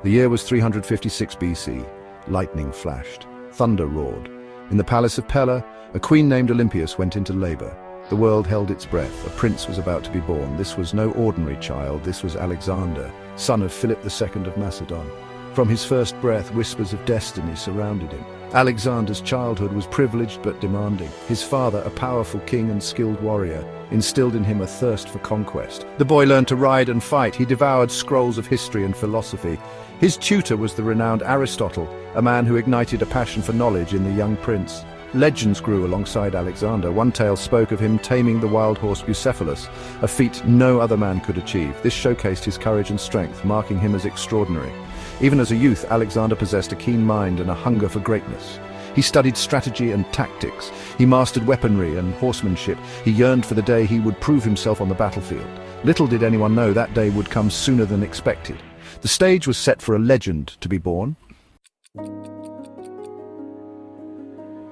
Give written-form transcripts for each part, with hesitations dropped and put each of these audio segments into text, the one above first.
The year was 356 BC. Lightning flashed. Thunder roared. In the palace of Pella, a queen named Olympias went into labor. The world held its breath. A prince was about to be born. This was no ordinary child. This was Alexander, son of Philip II of Macedon. From his first breath, whispers of destiny surrounded him. Alexander's childhood was privileged but demanding. His father, a powerful king and skilled warrior, instilled in him a thirst for conquest. The boy learned to ride and fight. He devoured scrolls of history and philosophy. His tutor was the renowned Aristotle, a man who ignited a passion for knowledge in the young prince. Legends grew alongside Alexander. One tale spoke of him taming the wild horse Bucephalus, a feat no other man could achieve. This showcased his courage and strength, marking him as extraordinary. Even as a youth, Alexander possessed a keen mind and a hunger for greatness. He studied strategy and tactics. He mastered weaponry and horsemanship. He yearned for the day he would prove himself on the battlefield. Little did anyone know that day would come sooner than expected. The stage was set for a legend to be born.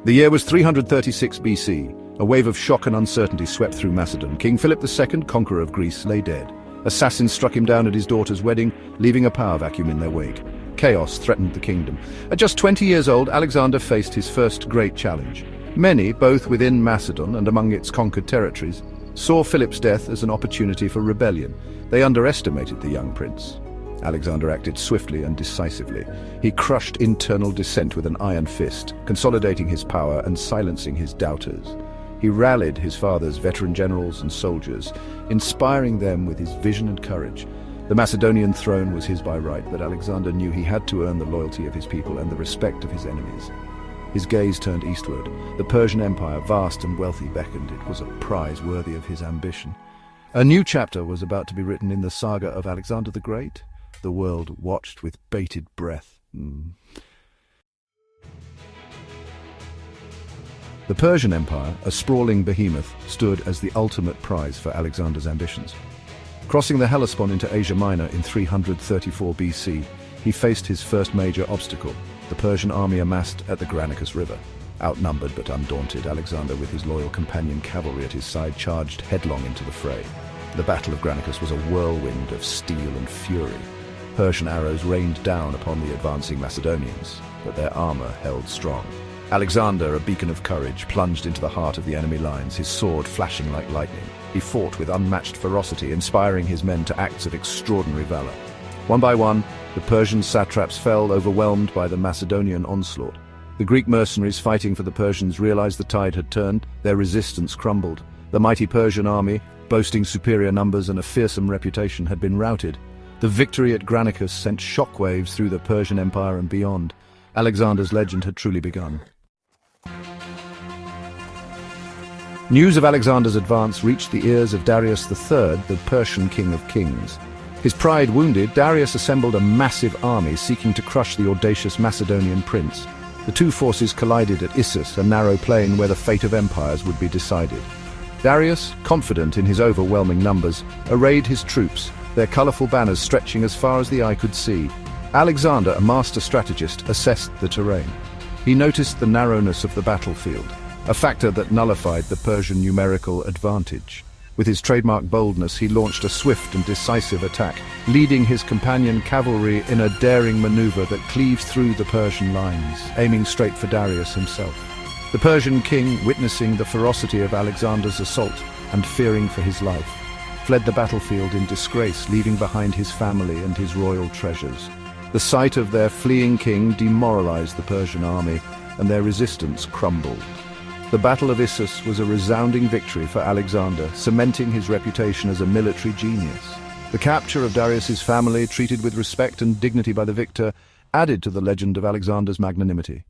The year was 336 BC. A wave of shock and uncertainty swept through Macedon. King Philip II, conqueror of Greece, lay dead. Assassins struck him down at his daughter's wedding, leaving a power vacuum in their wake. Chaos threatened the kingdom. At just 20 years old, Alexander faced his first great challenge. Many, both within Macedon and among its conquered territories, saw Philip's death as an opportunity for rebellion. They underestimated the young prince. Alexander acted swiftly and decisively. He crushed internal dissent with an iron fist, consolidating his power and silencing his doubters. He rallied his father's veteran generals and soldiers, inspiring them with his vision and courage. The Macedonian throne was his by right, but Alexander knew he had to earn the loyalty of his people and the respect of his enemies. His gaze turned eastward. The Persian Empire, vast and wealthy, beckoned. It was a prize worthy of his ambition. A new chapter was about to be written in the saga of Alexander the Great. The world watched with bated breath. The Persian Empire, a sprawling behemoth, stood as the ultimate prize for Alexander's ambitions. Crossing the Hellespont into Asia Minor in 334 BC, he faced his first major obstacle, the Persian army amassed at the Granicus River. Outnumbered but undaunted, Alexander, with his loyal companion cavalry at his side, charged headlong into the fray. The Battle of Granicus was a whirlwind of steel and fury. Persian arrows rained down upon the advancing Macedonians, but their armor held strong. Alexander, a beacon of courage, plunged into the heart of the enemy lines, his sword flashing like lightning. He fought with unmatched ferocity, inspiring his men to acts of extraordinary valor. One by one, the Persian satraps fell, overwhelmed by the Macedonian onslaught. The Greek mercenaries fighting for the Persians realized the tide had turned. Their resistance crumbled. The mighty Persian army, boasting superior numbers and a fearsome reputation, had been routed. The victory at Granicus sent shockwaves through the Persian Empire and beyond. Alexander's legend had truly begun. News of Alexander's advance reached the ears of Darius III, the Persian king of kings. His pride wounded, Darius assembled a massive army seeking to crush the audacious Macedonian prince. The two forces collided at Issus, a narrow plain where the fate of empires would be decided. Darius, confident in his overwhelming numbers, arrayed his troops, their colorful banners stretching as far as the eye could see. Alexander, a master strategist, assessed the terrain. He noticed the narrowness of the battlefield, a factor that nullified the Persian numerical advantage. With his trademark boldness, he launched a swift and decisive attack, leading his companion cavalry in a daring maneuver that cleaved through the Persian lines, aiming straight for Darius himself. The Persian king, witnessing the ferocity of Alexander's assault and fearing for his life, fled the battlefield in disgrace, leaving behind his family and his royal treasures. The sight of their fleeing king demoralized the Persian army, and their resistance crumbled. The Battle of Issus was a resounding victory for Alexander, cementing his reputation as a military genius. The capture of Darius's family, treated with respect and dignity by the victor, added to the legend of Alexander's magnanimity.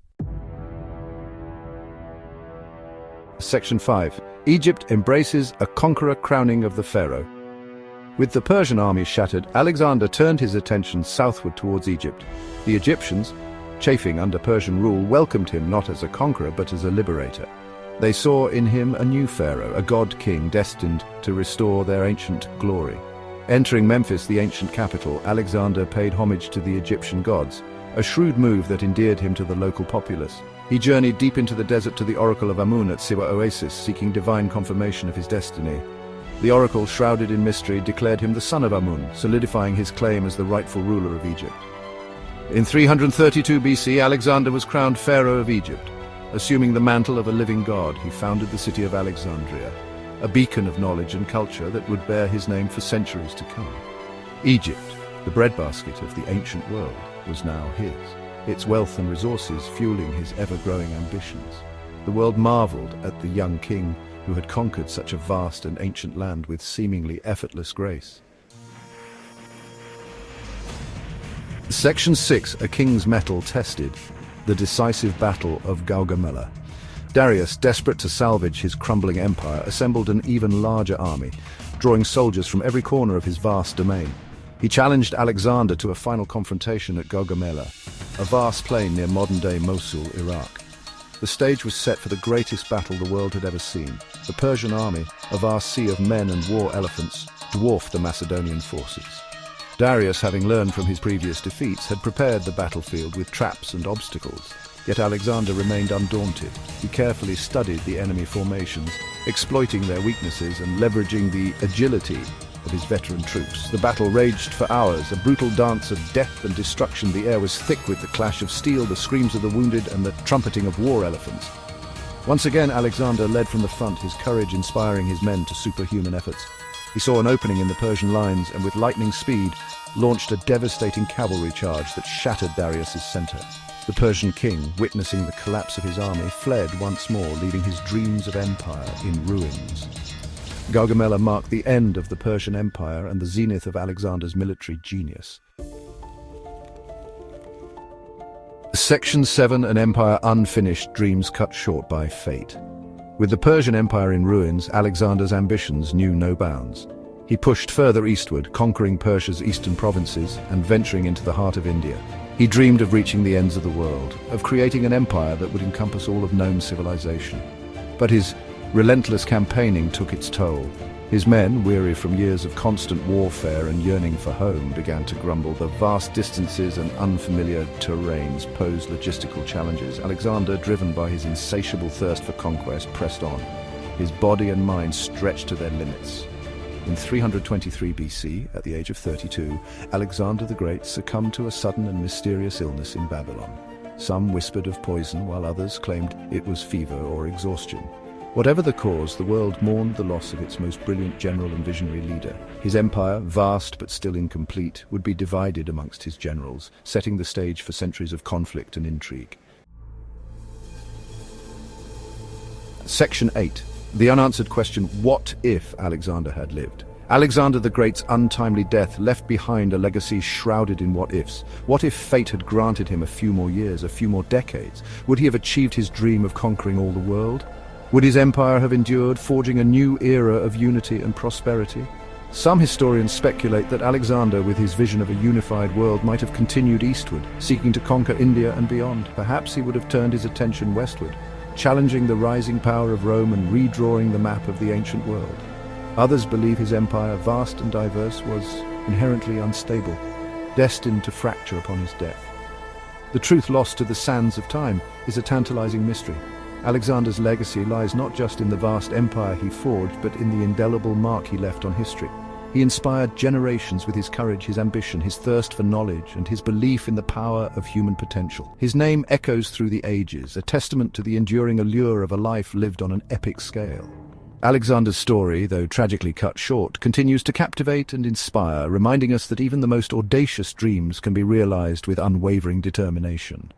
Section 5. Egypt embraces a conqueror crowning of the pharaoh. With the Persian army shattered, Alexander turned his attention southward towards Egypt. The Egyptians, chafing under Persian rule, welcomed him not as a conqueror but as a liberator. They saw in him a new pharaoh, a god-king destined to restore their ancient glory. Entering Memphis, the ancient capital, Alexander paid homage to the Egyptian gods, a shrewd move that endeared him to the local populace. He journeyed deep into the desert to the oracle of Amun at Siwa Oasis, seeking divine confirmation of his destiny. The oracle, shrouded in mystery, declared him the son of Amun, solidifying his claim as the rightful ruler of Egypt. In 332 BC, Alexander was crowned pharaoh of Egypt. Assuming the mantle of a living god, he founded the city of Alexandria, a beacon of knowledge and culture that would bear his name for centuries to come. Egypt, the breadbasket of the ancient world, was now his, its wealth and resources fueling his ever-growing ambitions. The world marveled at the young king who had conquered such a vast and ancient land with seemingly effortless grace. Section 6, A King's Mettle Tested, the decisive battle of Gaugamela. Darius, desperate to salvage his crumbling empire, assembled an even larger army, drawing soldiers from every corner of his vast domain. He challenged Alexander to a final confrontation at Gaugamela, a vast plain near modern-day Mosul, Iraq. The stage was set for the greatest battle the world had ever seen. The Persian army, a vast sea of men and war elephants, dwarfed the Macedonian forces. Darius, having learned from his previous defeats, had prepared the battlefield with traps and obstacles. Yet Alexander remained undaunted. He carefully studied the enemy formations, exploiting their weaknesses and leveraging the agility of his veteran troops. The battle raged for hours, a brutal dance of death and destruction. The air was thick with the clash of steel, the screams of the wounded, and the trumpeting of war elephants. Once again, Alexander led from the front, his courage inspiring his men to superhuman efforts. He saw an opening in the Persian lines and with lightning speed launched a devastating cavalry charge that shattered Darius's center. The Persian king, witnessing the collapse of his army, fled once more, leaving his dreams of empire in ruins. Gaugamela marked the end of the Persian Empire and the zenith of Alexander's military genius. Section 7, An Empire Unfinished, Dreams Cut Short by Fate. With the Persian Empire in ruins, Alexander's ambitions knew no bounds. He pushed further eastward, conquering Persia's eastern provinces and venturing into the heart of India. He dreamed of reaching the ends of the world, of creating an empire that would encompass all of known civilization. But his relentless campaigning took its toll. His men, weary from years of constant warfare and yearning for home, began to grumble. The vast distances and unfamiliar terrains posed logistical challenges. Alexander, driven by his insatiable thirst for conquest, pressed on, his body and mind stretched to their limits. In 323 BC, at the age of 32, Alexander the Great succumbed to a sudden and mysterious illness in Babylon. Some whispered of poison, while others claimed it was fever or exhaustion. Whatever the cause, the world mourned the loss of its most brilliant general and visionary leader. His empire, vast but still incomplete, would be divided amongst his generals, setting the stage for centuries of conflict and intrigue. Section 8. The unanswered question, what if Alexander had lived? Alexander the Great's untimely death left behind a legacy shrouded in what-ifs. What if fate had granted him a few more years, a few more decades? Would he have achieved his dream of conquering all the world? Would his empire have endured, forging a new era of unity and prosperity? Some historians speculate that Alexander, with his vision of a unified world, might have continued eastward, seeking to conquer India and beyond. Perhaps he would have turned his attention westward, challenging the rising power of Rome and redrawing the map of the ancient world. Others believe his empire, vast and diverse, was inherently unstable, destined to fracture upon his death. The truth lost to the sands of time is a tantalizing mystery. Alexander's legacy lies not just in the vast empire he forged, but in the indelible mark he left on history. He inspired generations with his courage, his ambition, his thirst for knowledge, and his belief in the power of human potential. His name echoes through the ages, a testament to the enduring allure of a life lived on an epic scale. Alexander's story, though tragically cut short, continues to captivate and inspire, reminding us that even the most audacious dreams can be realized with unwavering determination.